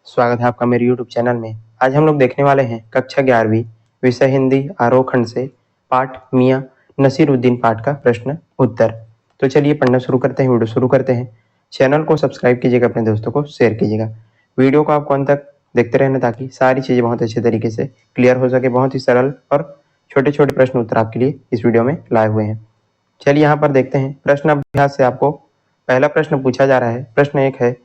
स्वागत है आपका मेरे YouTube चैनल में। आज हम लोग देखने वाले हैं कक्षा 11वीं विषय हिंदी आरोह खंड से पाठ मियाँ नसीरुद्दीन पाठ का प्रश्न उत्तर। तो चलिए पढ़ना शुरू करते हैं, वीडियो शुरू करते हैं। चैनल को सब्सक्राइब कीजिएगा, अपने दोस्तों को शेयर कीजिएगा। वीडियो को आपको अंत तक देखते रहना ताकि सारी चीज़ें बहुत अच्छे तरीके से क्लियर हो सके। बहुत ही सरल और छोटे छोटे प्रश्न उत्तर आपके लिए इस वीडियो में लाए हुए हैं। चलिए यहाँ पर देखते हैं। प्रश्न अभ्यास से आपको पहला प्रश्न पूछा जा रहा है। प्रश्न 1 है,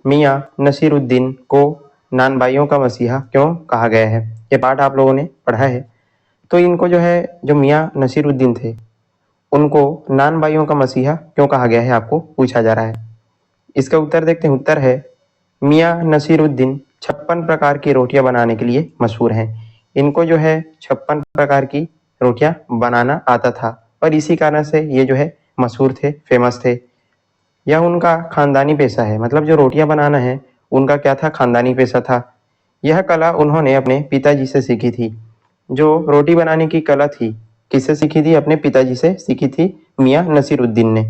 मियाँ नसीरुद्दीन को नानबाइयों का मसीहा क्यों कहा गया है। ये पाठ आप लोगों ने पढ़ा है। तो इनको जो मियाँ नसीरुद्दीन थे उनको नानबाइयों का मसीहा क्यों कहा गया है, आपको पूछा जा रहा है। इसका उत्तर देखते हैं। उत्तर है, मियाँ नसीरुद्दीन 56 प्रकार की रोटियां बनाने के लिए मशहूर हैं। इनको 56 प्रकार की रोटियां बनाना आता था और इसी कारण से ये मशहूर थे, फेमस थे। यह उनका खानदानी पेशा है। मतलब जो रोटियां बनाना है उनका क्या था, खानदानी पेशा था। यह कला उन्होंने अपने पिताजी से सीखी थी। जो रोटी बनाने की कला थी, किससे सीखी थी, अपने पिताजी से सीखी थी मियाँ नसीरुद्दीन ने।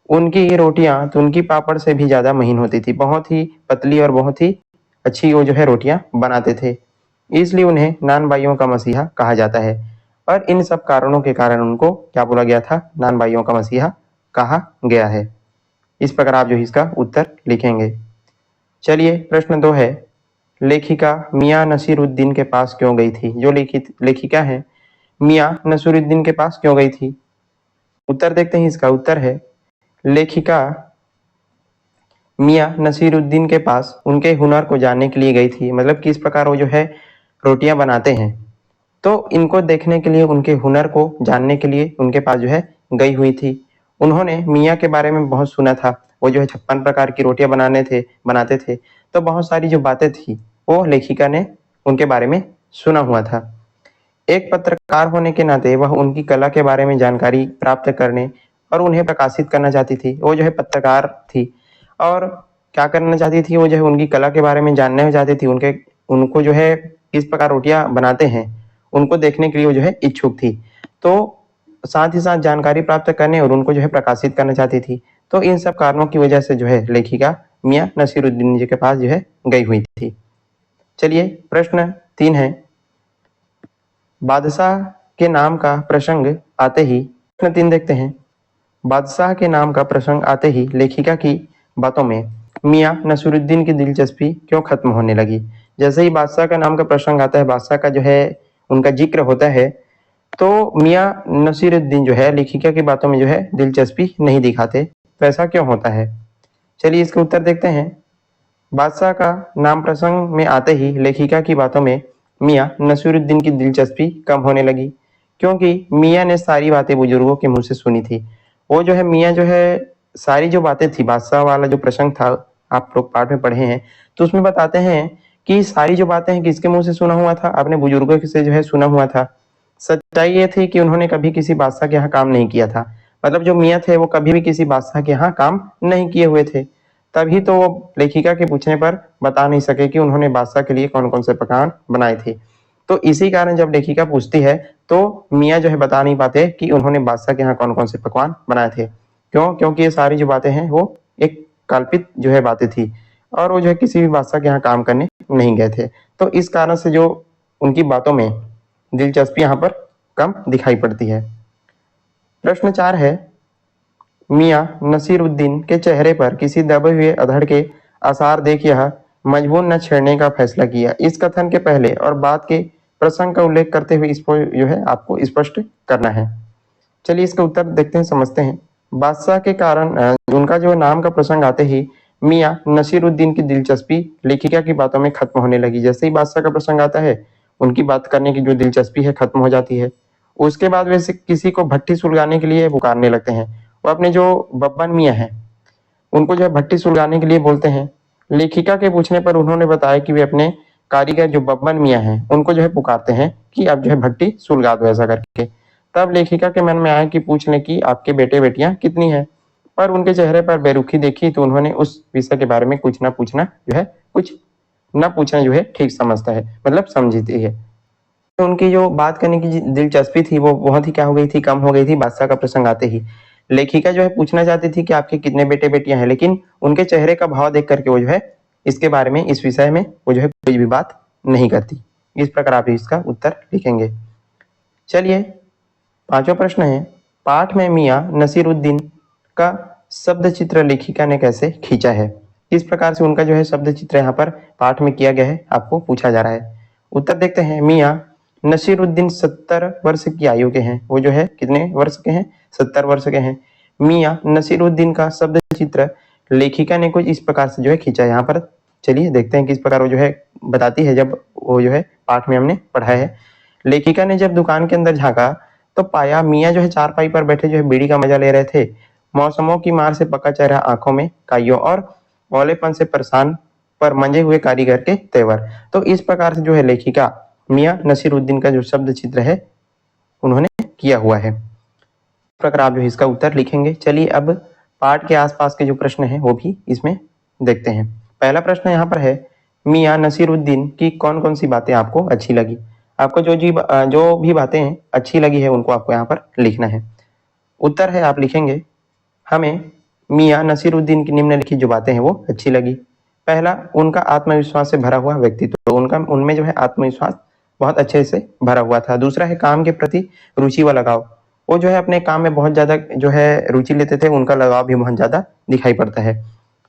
उनकी रोटियां तो उनकी पापड़ से भी ज्यादा महीन होती थी। बहुत ही पतली और बहुत ही अच्छी वो रोटियां बनाते थे। इसलिए उन्हें नान भाइयों का मसीहा कहा जाता है। और इन सब कारणों के कारण उनको क्या बोला गया था, नान भाइयों का मसीहा कहा गया है। इस प्रकार आप इसका उत्तर लिखेंगे। चलिए प्रश्न 2 है, लेखिका मियाँ नसीरुद्दीन के पास क्यों गई थी। जो लेखिका है मियाँ नसीरुद्दीन के पास क्यों गई थी। उत्तर देखते हैं। इसका उत्तर है, लेखिका मियाँ नसीरुद्दीन के पास उनके हुनर को जानने के लिए गई थी। मतलब किस प्रकार वो रोटियां बनाते हैं, तो इनको देखने के लिए, उनके हुनर को जानने के लिए उनके पास गई हुई थी। उन्होंने मियाँ के बारे में बहुत सुना था। वो 56 प्रकार की रोटियां बनाते थे। तो बहुत सारी जो बातें थी वो लेखिका ने उनके बारे में सुना हुआ था। एक पत्रकार होने के नाते वह उनकी कला के बारे में जानकारी प्राप्त करने और उन्हें प्रकाशित करना चाहती थी। वो पत्रकार थी और क्या करना चाहती थी, वो उनकी कला के बारे में जानना चाहती थी। उनको किस प्रकार रोटियां बनाते हैं उनको देखने के लिए वो इच्छुक थी। तो साथ ही साथ जानकारी प्राप्त करने और उनको प्रकाशित करना चाहती थी। तो इन सब कारणों की वजह से लेखिका मियाँ नसीरुद्दीन जी के पास गई हुई थी। चलिए प्रश्न 3 है, बादशाह के नाम का प्रसंग आते ही, प्रश्न 3 देखते हैं। बादशाह के नाम का प्रसंग आते ही लेखिका की बातों में मियाँ नसीरुद्दीन की दिलचस्पी क्यों खत्म होने लगी। जैसे ही बादशाह का नाम का प्रसंग आता है, बादशाह का उनका जिक्र होता है, तो मियाँ नसीरुद्दीन लेखिका की बातों में दिलचस्पी नहीं दिखाते। तो ऐसा क्यों होता है। चलिए इसका उत्तर देखते हैं। बादशाह का नाम प्रसंग में आते ही लेखिका की बातों में मियाँ नसीरुद्दीन की दिलचस्पी कम होने लगी, क्योंकि मियाँ ने सारी बातें बुजुर्गों के मुंह से सुनी थी। वो मियाँ सारी जो बातें थी, बादशाह वाला जो प्रसंग था, आप लोग पाठ में पढ़े हैं, तो उसमें बताते हैं कि सारी जो बातें हैं किसके मुंह से सुना हुआ था, अपने बुजुर्गों से सुना हुआ था। सच्चाई ये थी कि उन्होंने कभी किसी बादशाह के यहाँ काम नहीं किया था। मतलब जो मियाँ थे वो कभी भी किसी बादशाह के यहाँ काम नहीं किए हुए थे। तभी तो वो लेखिका के पूछने पर बता नहीं सके कि उन्होंने बादशाह के लिए कौन कौन से पकवान बनाए थे। तो इसी कारण जब लेखिका पूछती है तो मियाँ बता नहीं पाते कि उन्होंने बादशाह के यहाँ कौन कौन से पकवान बनाए थे। क्यों? क्योंकि ये सारी जो बातें हैं वो एक कल्पित बातें थी और वो किसी भी बादशाह के यहाँ काम करने नहीं गए थे। तो इस कारण से जो उनकी बातों में दिलचस्पी यहाँ पर कम दिखाई पड़ती है। प्रश्न 4 है, मियाँ नसीरुद्दीन के चेहरे पर किसी दबे हुए अधड़ के आसार देख यह मजबूर न छेड़ने का फैसला किया। इस कथन के पहले और बाद के प्रसंग का उल्लेख करते हुए इसको आपको स्पष्ट करना है। चलिए इसका उत्तर देखते हैं, समझते हैं। बादशाह के कारण उनका नाम का प्रसंग आते ही मियाँ नसीरुद्दीन की दिलचस्पी लेखिका की बातों में खत्म होने लगी। जैसे ही बादशाह का प्रसंग आता है, उनकी बात करने की जो दिलचस्पी है खत्म हो जाती है। उसके बाद वैसे किसी को भट्टी सुलगाने के लिए पुकारने लगते हैं। वो अपने जो बब्बन मियाँ हैं उनको भट्टी सुलगाने के लिए बोलते हैं। लेखिका के पूछने पर उन्होंने बताया कि वे अपने कारीगर जो बब्बन मियाँ हैं उनको पुकारते हैं कि आप भट्टी सुलगा दो, ऐसा करके। तब लेखिका के मन में आया कि पूछ लें कि आपके बेटे बेटियां कितनी हैं, पर उनके चेहरे पर बेरुखी देखी तो उन्होंने उस विषय के बारे में कुछ न पूछना ठीक समझता है, मतलब समझती है। तो उनकी जो बात करने की दिलचस्पी थी वो बहुत ही क्या हो गई थी, कम हो गई थी बादशाह का प्रसंग आते ही। लेखिका पूछना चाहती थी कि आपके कितने बेटे बेटियां हैं, लेकिन उनके चेहरे का भाव देख करके वो इसके बारे में, इस विषय में वो जो है कोई भी बात नहीं करती। इस प्रकार आप इसका उत्तर लिखेंगे। चलिए, पांचवा प्रश्न है, पाठ में मियां नसीरुद्दीन का शब्द चित्र लेखिका ने कैसे खींचा है? किस प्रकार से उनका जो है शब्द चित्र यहाँ पर पाठ में किया गया है, आपको पूछा जा रहा है। उत्तर देखते हैं। मियां नसीरुद्दीन 70 वर्ष की आयु के हैं। वो जो है कितने वर्ष के हैं? 70 वर्ष के हैं। मियां नसीरुद्दीन का शब्द चित्र लेखिका ने कुछ इस प्रकार से जो है खींचा है। यहाँ पर चलिए देखते हैं किस प्रकार वो जो है बताती है, जब वो जो है पाठ में हमने पढ़ा है। लेखिका ने जब दुकान के अंदर झांका तो पाया मियां जो है चारपाई पर बैठे जो है बीड़ी का मजा ले रहे थे। मौसमों की मार से पका चेहरा, आंखों में काइयों और औलेपन से परेशान पर मंजे हुए कारीगर के तेवर। तो इस प्रकार से जो है लेखिका मियां नसीरुद्दीन का जो शब्द चित्र है उन्होंने किया हुआ है। इस प्रकार आप जो है इसका उत्तर लिखेंगे। चलिए, अब पाठ के आसपास के जो प्रश्न है वो भी इसमें देखते हैं। पहला प्रश्न यहाँ पर है, मियां नसीरुद्दीन की कौन कौन सी बातें आपको अच्छी लगी? आपको जो भी बातें अच्छी लगी है उनको आपको यहाँ पर लिखना है। उत्तर है आप लिखेंगे, हमें मियां नसीरुद्दीन की निम्नलिखित जो बातें हैं वो अच्छी लगी। पहला, उनका आत्मविश्वास से भरा हुआ व्यक्तित्व, तो उनमें जो है आत्मविश्वास बहुत अच्छे से भरा हुआ था। दूसरा है काम के प्रति रुचि व लगाव, वो जो है अपने काम में बहुत ज्यादा जो है रुचि लेते थे, उनका लगाव भी बहुत ज्यादा दिखाई पड़ता है।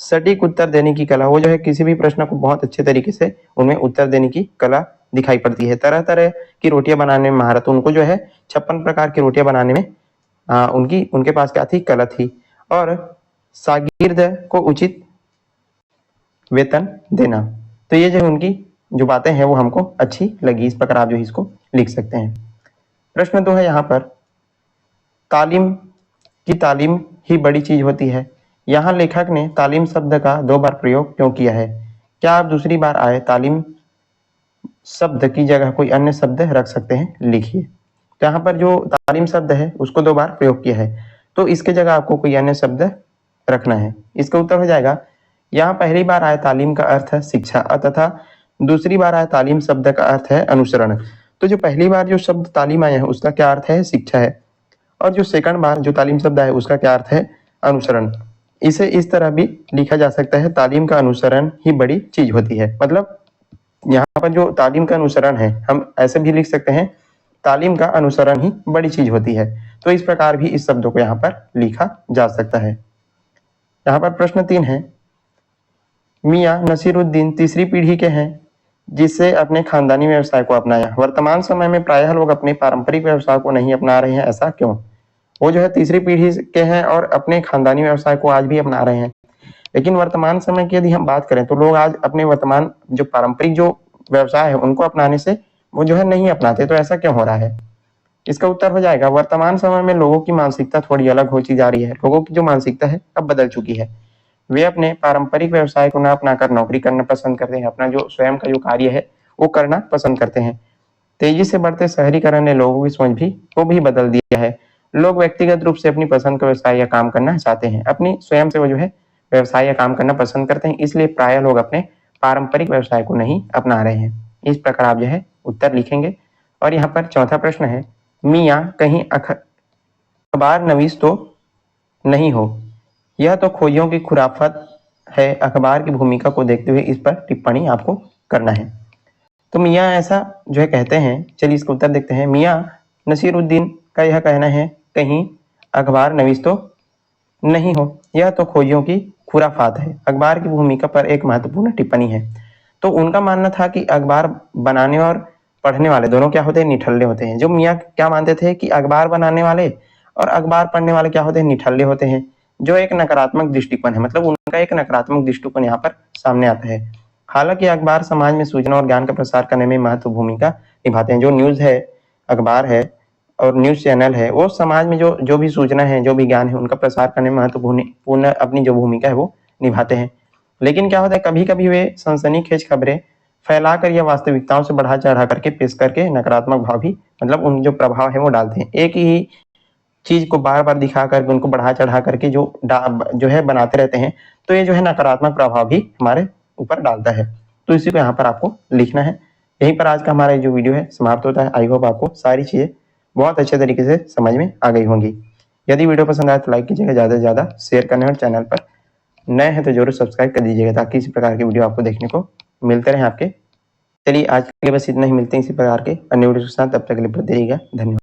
सटीक उत्तर देने की कला, वो जो है किसी भी प्रश्न को बहुत अच्छे तरीके से उनमें उत्तर देने की कला दिखाई पड़ती है। तरह तरह की रोटियां बनाने में महारत, उनको जो है 56 प्रकार की रोटियां बनाने में उनके पास क्या थी? कला थी। और शागिर्द को उचित वेतन देना, तो ये जो उनकी जो बातें हैं वो हमको अच्छी लगी। इस प्रकार आप जो इसको लिख सकते हैं। प्रश्न 2 है यहाँ पर, तालीम ही बड़ी चीज होती है। यहाँ लेखक ने तालीम शब्द का 2 बार प्रयोग क्यों किया है? क्या आप दूसरी बार आए तालीम शब्द की जगह कोई अन्य शब्द रख सकते हैं? लिखिए। तो यहाँ पर जो तालीम शब्द है उसको 2 बार प्रयोग किया है, तो इसके जगह आपको कोई अन्य शब्द रखना है। इसका उत्तर हो जाएगा, यहाँ पहली बार आए तालीम का अर्थ है शिक्षा तथा दूसरी बार आए तालीम शब्द का अर्थ है अनुसरण। तो जो पहली बार जो शब्द तालीम आया है उसका क्या अर्थ है? शिक्षा है। और जो सेकंड बार जो तालीम शब्द है उसका क्या अर्थ है? अनुसरण। इसे इस तरह भी लिखा जा सकता है, तालीम का अनुसरण ही बड़ी चीज होती है। मतलब यहाँ पर जो तालीम का अनुसरण है, हम ऐसे भी लिख सकते हैं, तालीम का अनुसरण ही बड़ी चीज होती है। तो इस प्रकार भी इस शब्दों को यहाँ पर लिखा जा सकता है। यहाँ पर प्रश्न 3 है, मियां नसीरुद्दीन तीसरी पीढ़ी के हैं जिससे अपने खानदानी व्यवसाय को अपनाया। वर्तमान समय में प्रायः लोग अपने पारंपरिक व्यवसाय को नहीं अपना रहे हैं, ऐसा क्यों? वो जो है तीसरी पीढ़ी के हैं और अपने खानदानी व्यवसाय को आज भी अपना रहे हैं। लेकिन वर्तमान समय की यदि हम बात करें तो लोग आज अपने वर्तमान जो पारंपरिक जो व्यवसाय है उनको अपनाने से वो जो है नहीं अपनाते, तो ऐसा क्यों हो रहा है? इसका उत्तर हो जाएगा, वर्तमान समय में लोगों की मानसिकता थोड़ी अलग होती जा रही है। लोगों की जो मानसिकता है अब बदल चुकी है। वे अपने पारंपरिक व्यवसाय को न अपनाकर नौकरी करना पसंद करते हैं, अपना जो स्वयं का जो कार्य है वो करना पसंद करते हैं। तेजी से बढ़ते शहरीकरण ने लोगों की सोच को भी बदल दिया है। लोग व्यक्तिगत रूप से अपनी पसंद का व्यवसाय या काम करना चाहते हैं, अपनी स्वयं से वो जो है व्यवसाय या काम करना पसंद करते हैं, इसलिए प्राय लोग अपने पारंपरिक व्यवसाय को नहीं अपना रहे हैं। इस प्रकार आप जो है उत्तर लिखेंगे। और यहाँ पर चौथा प्रश्न है, मियां कहीं अखबार नवीस तो नहीं हो, यह तो खोजियों की खुराफत है। अखबार की भूमिका को देखते हुए इस पर टिप्पणी आपको करना है। तो मियां ऐसा जो है कहते हैं। चलिए इसका उत्तर देखते हैं। मियां नसीरुद्दीन का यह कहना है, कहीं अखबार नवीस तो नहीं हो, यह तो खोजियों की खुराफात है। अखबार की भूमिका पर एक महत्वपूर्ण टिप्पणी है। तो उनका मानना था कि अखबार बनाने और पढ़ने वाले दोनों क्या होते हैं? निठल्ले होते हैं। जो मियां क्या मानते थे कि अखबार बनाने वाले और अखबार पढ़ने वाले क्या होते हैं? निठल्ले होते हैं, जो एक नकारात्मक दृष्टिकोण है। मतलब उनका एक नकारात्मक दृष्टिकोण यहाँ पर सामने आता है। हालांकि अखबार समाज में सूचना और ज्ञान का प्रसार करने में महत्वपूर्ण भूमिका निभाते हैं। जो न्यूज है, अखबार है और न्यूज चैनल है, वो समाज में जो भी सूचना है, जो भी ज्ञान है, उनका प्रसार करने में महत्वपूर्ण अपनी जो भूमिका है वो निभाते हैं। लेकिन क्या होता है, कभी कभी वे सनसनीखेज खबरें फैलाकर या वास्तविकताओं से बढ़ा चढ़ा करके पेश करके नकारात्मक भाव भी, मतलब उन जो प्रभाव है वो डालते हैं। एक ही चीज को बार बार दिखा करके उनको बढ़ा चढ़ा करके जो है बनाते रहते हैं, तो ये जो है नकारात्मक प्रभाव भी हमारे ऊपर डालता है। तो इसी को यहाँ पर आपको लिखना है। यहीं पर आज का हमारा जो वीडियो है समाप्त होता है। आई होप आपको सारी चीजें बहुत अच्छे तरीके से समझ में आ गई होंगी। यदि वीडियो पसंद आए तो लाइक कीजिएगा, ज्यादा से ज्यादा शेयर करने और चैनल पर नए हैं तो जरूर सब्सक्राइब कर दीजिएगा ताकि इसी प्रकार की वीडियो आपको देखने को मिलते रहे आपके। चलिए आज के लिए बस इतना ही, मिलते हैं इसी प्रकार के अन्य वीडियो के साथ, तब तक के लिए बरते रहिएगा। धन्यवाद।